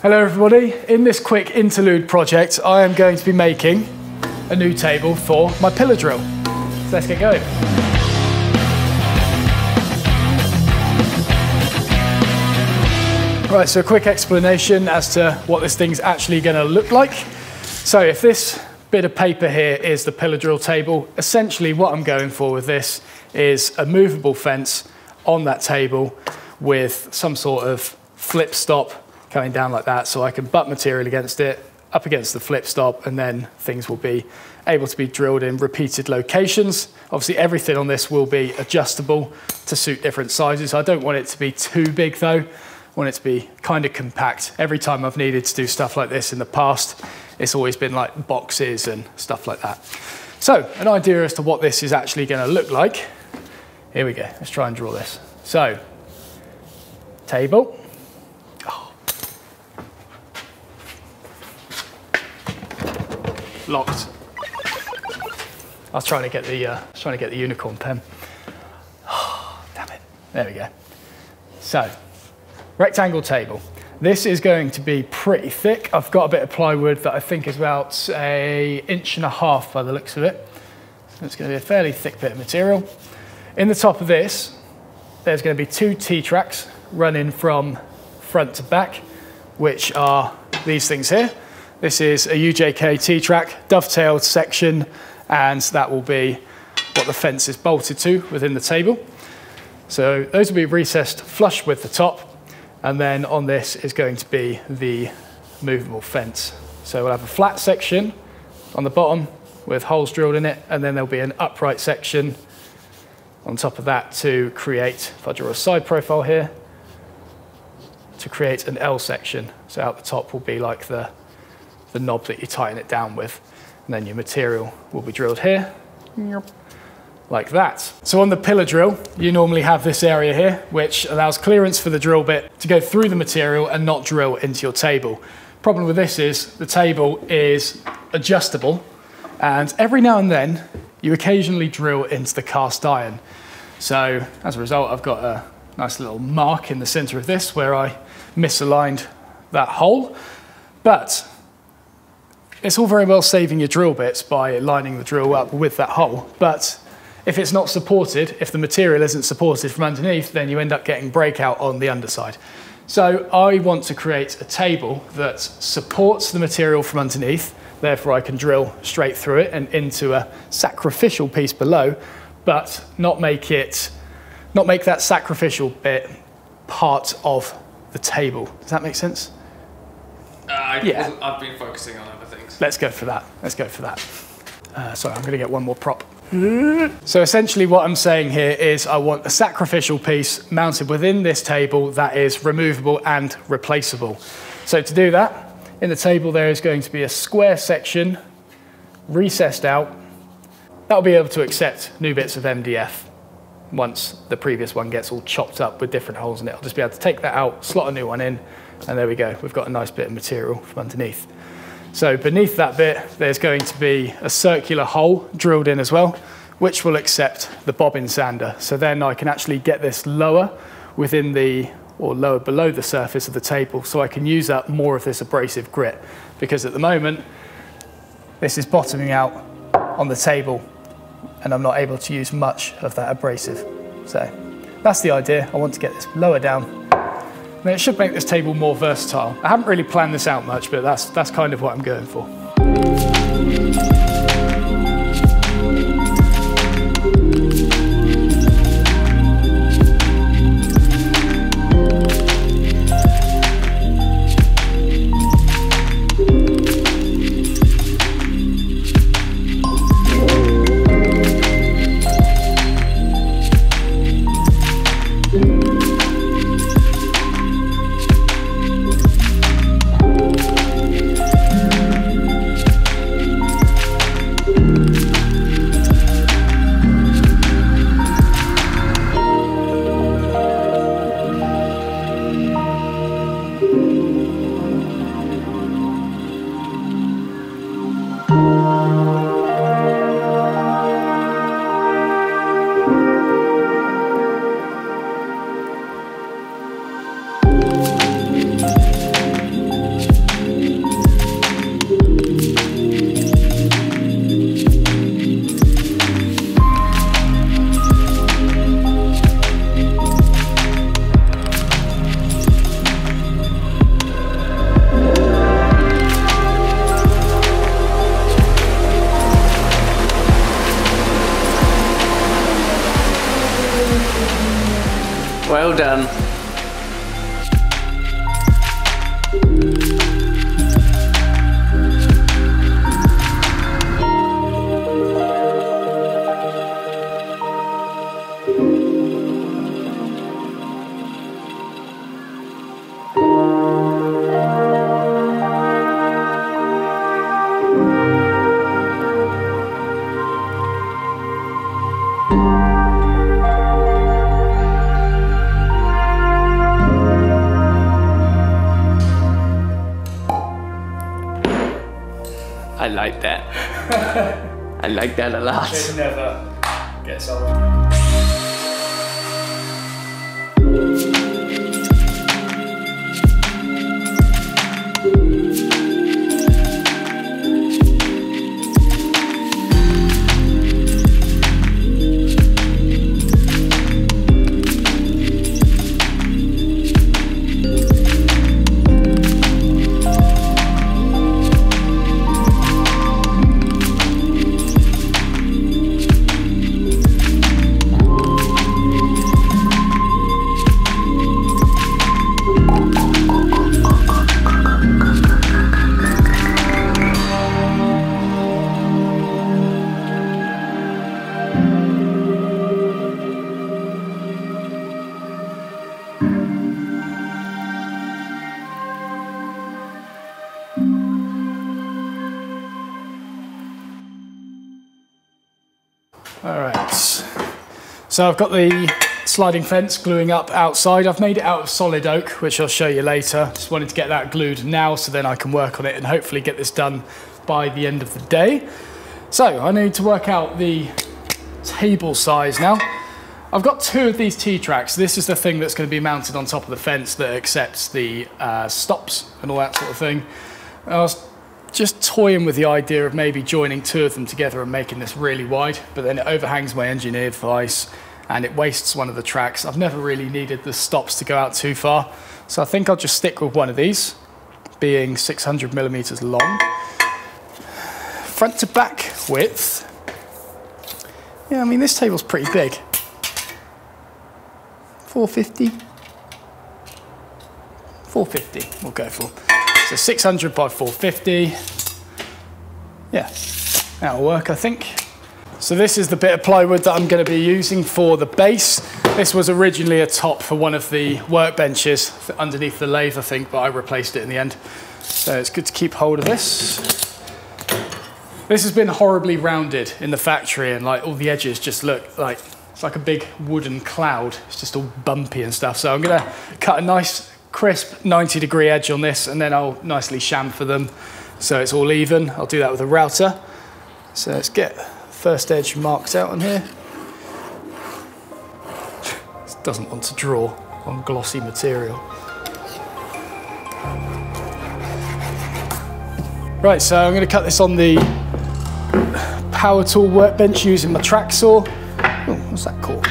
Hello everybody, in this quick interlude project I am going to be making a new table for my pillar drill. So let's get going. Right, so a quick explanation as to what this thing's actually going to look like. So if this bit of paper here is the pillar drill table, essentially what I'm going for with this is a movable fence on that table with some sort of flip stop coming down like that, so I can butt material against it, up against the flip stop, and then things will be able to be drilled in repeated locations. Obviously everything on this will be adjustable to suit different sizes. I don't want it to be too big though. I want it to be kind of compact. Every time I've needed to do stuff like this in the past, it's always been like boxes and stuff like that. So an idea as to what this is actually going to look like. Here we go, let's try and draw this. So, table. Locked. I was trying to get the unicorn pen. Oh, damn it. There we go. So, rectangle table. This is going to be pretty thick. I've got a bit of plywood that I think is about an 1.5 inches by the looks of it. So it's going to be a fairly thick bit of material. In the top of this, there's going to be 2 T-tracks running from front to back, which are these things here. This is a UJK T-track, dovetailed section, and that will be what the fence is bolted to within the table. So those will be recessed flush with the top, and then on this is going to be the movable fence. So we'll have a flat section on the bottom with holes drilled in it, and then there'll be an upright section on top of that to create, if I draw a side profile here, to create an L section. So out the top will be like the knob that you tighten it down with, and then your material will be drilled here, like that. So on the pillar drill, you normally have this area here, which allows clearance for the drill bit to go through the material and not drill into your table. Problem with this is the table is adjustable, and every now and then you occasionally drill into the cast iron. So as a result, I've got a nice little mark in the center of this where I misaligned that hole, but it's all very well saving your drill bits by lining the drill up with that hole, but if it's not supported, if the material isn't supported from underneath, then you end up getting breakout on the underside. So I want to create a table that supports the material from underneath, therefore I can drill straight through it and into a sacrificial piece below, but not make that sacrificial bit part of the table. Does that make sense? Yeah. I've been focusing on other things. Let's go for that. Let's go for that. Sorry, I'm going to get one more prop. So essentially what I'm saying here is I want a sacrificial piece mounted within this table that is removable and replaceable. So to do that, in the table there is going to be a square section recessed out. That'll be able to accept new bits of MDF once the previous one gets all chopped up with different holes in it. I'll just be able to take that out, slot a new one in, and there we go. We've got a nice bit of material from underneath. So beneath that bit, there's going to be a circular hole drilled in as well, which will accept the bobbin sander. So then I can actually get this lower within or lower below the surface of the table, so I can use up more of this abrasive grit, because at the moment, this is bottoming out on the table and I'm not able to use much of that abrasive. So that's the idea. I want to get this lower down. And it should make this table more versatile. I haven't really planned this out much, but that's kind of what I'm going for. done. I like that. I like that a lot. It never gets old. Alright, so I've got the sliding fence gluing up outside. I've made it out of solid oak, which I'll show you later. Just wanted to get that glued now so then I can work on it and hopefully get this done by the end of the day. So I need to work out the table size now. I've got 2 of these T-tracks. This is the thing that's going to be mounted on top of the fence that accepts the stops and all that sort of thing. I was just toying with the idea of maybe joining 2 of them together and making this really wide, but then it overhangs my engineered vise and it wastes one of the tracks. I've never really needed the stops to go out too far, so I think I'll just stick with one of these, being 600 millimeters long. Front to back width, yeah, I mean this table's pretty big. 450? 450 we'll go for. So 600 by 450. Yeah, that'll work, I think. So this is the bit of plywood that I'm going to be using for the base. This was originally a top for one of the workbenches underneath the lathe, I think, but I replaced it in the end. So it's good to keep hold of this. This has been horribly rounded in the factory, and like all the edges just look like it's like a big wooden cloud. It's just all bumpy and stuff. So I'm going to cut a nice crisp 90-degree edge on this, and then I'll nicely chamfer them so it's all even. I'll do that with a router. So let's get first edge marked out on here. This doesn't want to draw on glossy material. Right, so I'm going to cut this on the power tool workbench using my track saw. Oh, what's that called?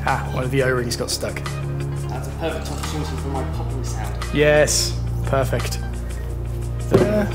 Ah, one of the O-rings got stuck. That's a perfect opportunity for my popping sound. Yes, perfect. There.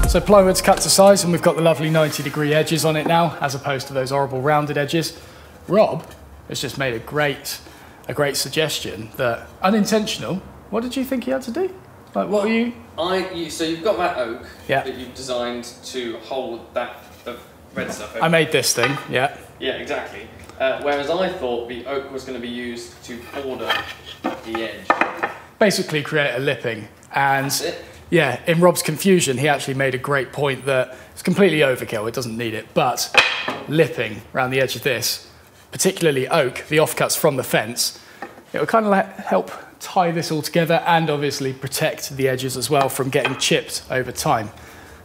So plywood's cut to size and we've got the lovely 90-degree edges on it now, as opposed to those horrible rounded edges. Rob has just made a great suggestion that, unintentional, what did you think he had to do? Like, what were you? So you've got that oak Yeah. that you've designed to hold the red stuff over. I made this thing, yeah. Yeah, exactly. Whereas I thought the oak was going to be used to border the edge. Basically create a lipping. And That's it. yeah, in Rob's confusion, he actually made a great point that it's completely overkill, it doesn't need it, but lipping around the edge of this, particularly oak, the offcuts from the fence, it will kind of help tie this all together and obviously protect the edges as well from getting chipped over time.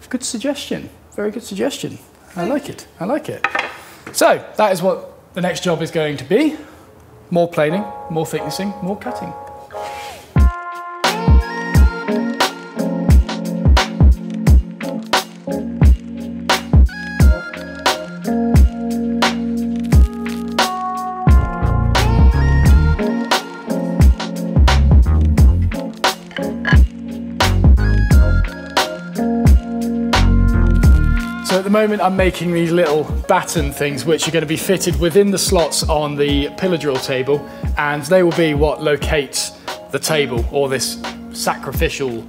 Good suggestion, very good suggestion. I like it, I like it. So that is what the next job is going to be. More planing, more thicknessing, more cutting. moment I'm making these little batten things which are going to be fitted within the slots on the pillar drill table, and they will be what locates the table, or this sacrificial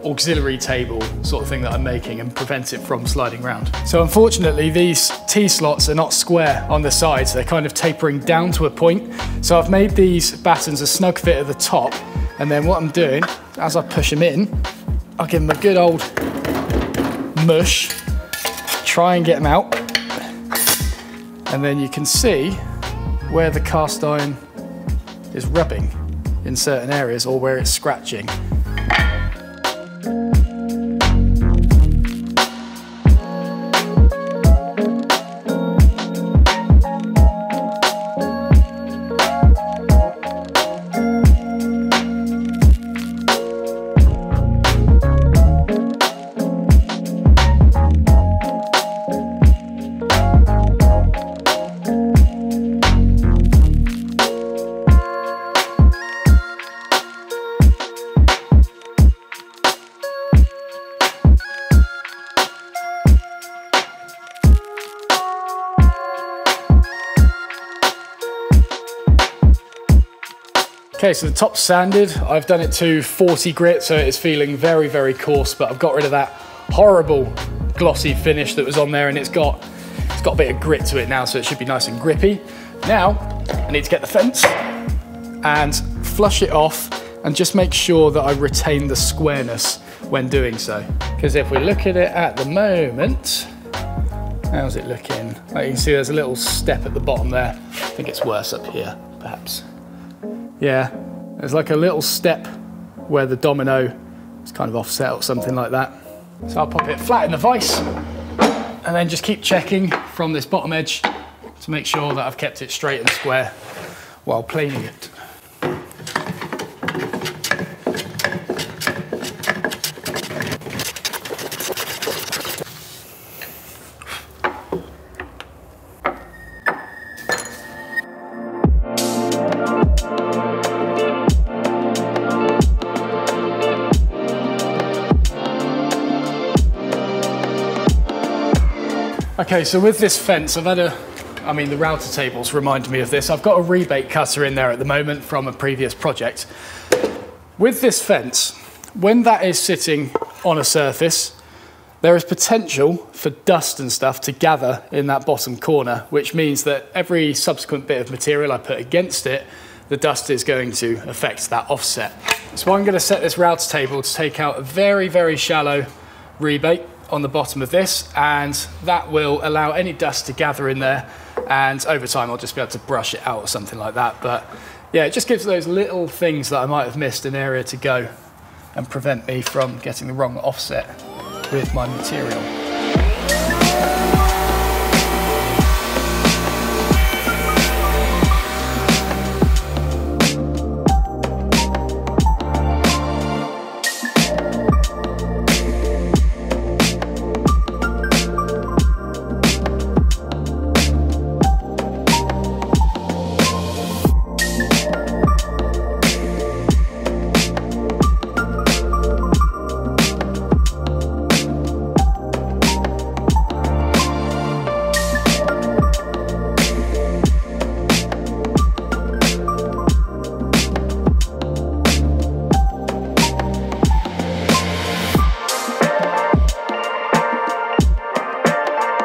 auxiliary table sort of thing that I'm making, and prevents it from sliding around. So unfortunately these T-slots are not square on the sides, they're kind of tapering down to a point. So I've made these battens a snug fit at the top, and then what I'm doing, as I push them in, I'll give them a good old mush, try and get them out, and then you can see where the cast iron is rubbing in certain areas, or where it's scratching. Okay, so the top's sanded. I've done it to 40 grit, so it's feeling very, very coarse, but I've got rid of that horrible glossy finish that was on there, and it's got a bit of grit to it now, so it should be nice and grippy. Now, I need to get the fence and flush it off, and just make sure that I retain the squareness when doing so. Because if we look at it at the moment, how's it looking? Like you can see there's a little step at the bottom there. I think it's worse up here, perhaps. Yeah, there's like a little step where the domino is kind of offset or something like that. So I'll pop it flat in the vise, and then just keep checking from this bottom edge to make sure that I've kept it straight and square while planing it. Okay, so with this fence, I've had the router tables remind me of this. I've got a rebate cutter in there at the moment from a previous project. With this fence, when that is sitting on a surface, there is potential for dust and stuff to gather in that bottom corner, which means that every subsequent bit of material I put against it, the dust is going to affect that offset. So I'm going to set this router table to take out a very, very shallow rebate on the bottom of this, and that will allow any dust to gather in there, and over time I'll just be able to brush it out or something like that. But yeah, it just gives those little things that I might have missed an area to go and prevent me from getting the wrong offset with my material.